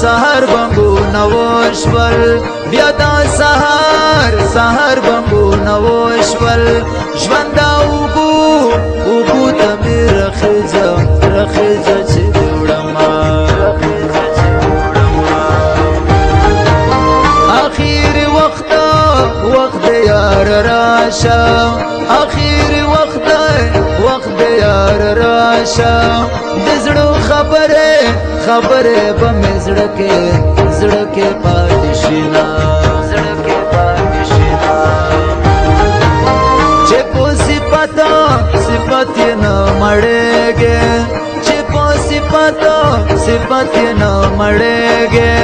سهار بنګو نوشول بیا دا سهار بنګو نوشول ژوند اوبو ته مې رخیزه چې وړمه اخیر وخت یار راشه اخیر وخت یار راشه د زړه خبره به مې زړه کې پاتې شي نه چې په صفت یې نه مړېږي چې په صفت یې نه مړېږي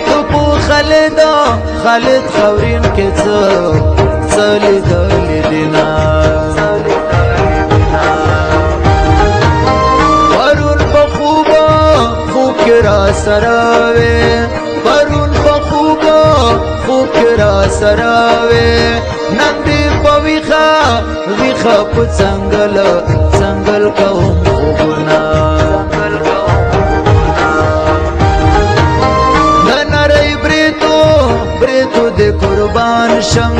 تو په خالد خورین کې څه لیدلي دي نه پرون په خوب کې را سره وې پرون په خوب کې را سره وې نن دې په ویښه په څنګل کوم خوبونه دے قربان شم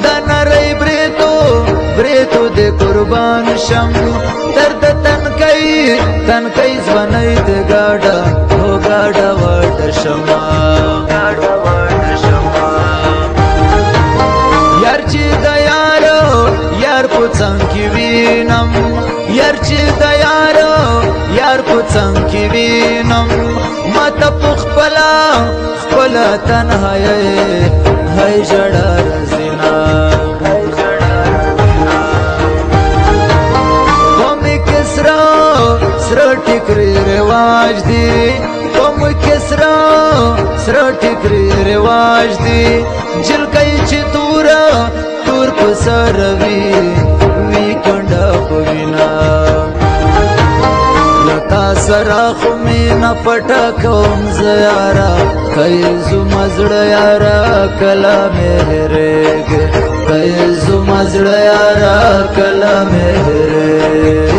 دا نری بریتو دے قربان شم درد تنکئی زونئی دے گاڑا وڈ شما یار چی دا یار پوڅنګ کی وینم یار چی دا یار پوڅنګ کی وینم مت پخپلا تنهایی هی جڑا رزینا قومی کسرا ٹکری رواج دی قومی کسرا ٹکری رواج دی جل کئی چی تور پسر وی کنڈا پوینا لتا سرا خمی نا پٹا کوم زیارا کئیزو مزڑ یارا کلا مہرگ کئیزو مزڑ یارا کلا مہرگ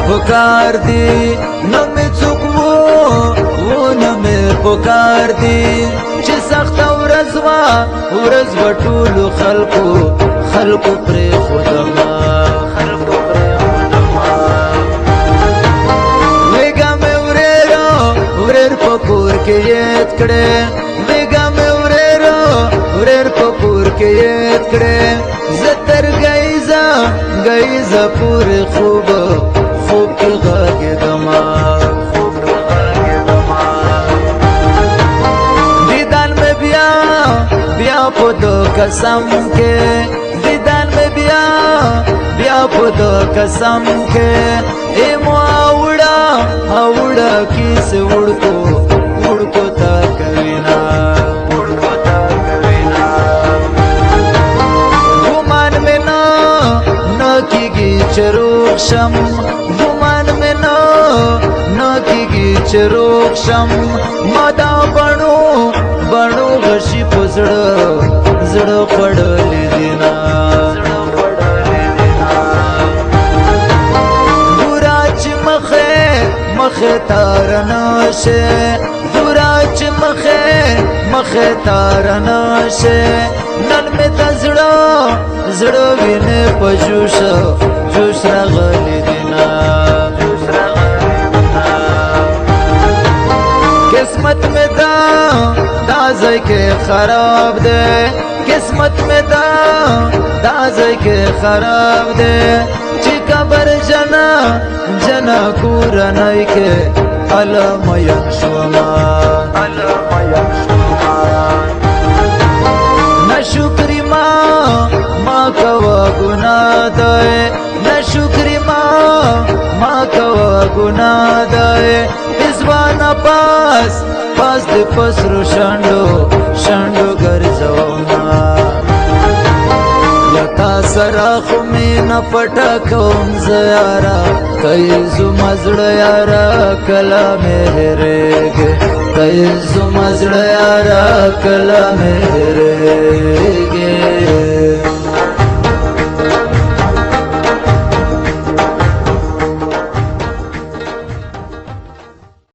پکار دی نمی چکو نمی پکار دی چی سخت ورځ ټولو خلقو پری خودما ویگا میں وریر پکور کے یاد کڑے ویگا میں وریر پکور کے یاد کڑے زتر گئیزا پوری خوب کی غاگ دما دیدان میں بیا پودو قسم کے دیدان میں بیا پودو قسم کے ایمو اوڑا کیس اڑکو تا کوینا گمان میں نہ کی گی چروخ شم گمان میں نہ کی گی چروخ شم مادا بڑو غشی پزڑ پڑلی دینا دوراچ مخے تارناشے دوراچ مخے تارناشے نن میں زڑو وینے پجوش راغلی دینا قسمت میں دا کے خراب دے قسمت میں دا کے خراب دے چی قبر جنا کورا نئی کے علم یکشومان نشکری ماں کوا گناہ دائے نشکری ماں کوا گناہ دائے ازوانا پاس دے پسرو شنڈو گرزو ما لتا سرا خمین نه پټه کوم زه یاره کای زما زړه یاره کله مې هېرېږې کای زما زړه یاره کله مې هېرېږې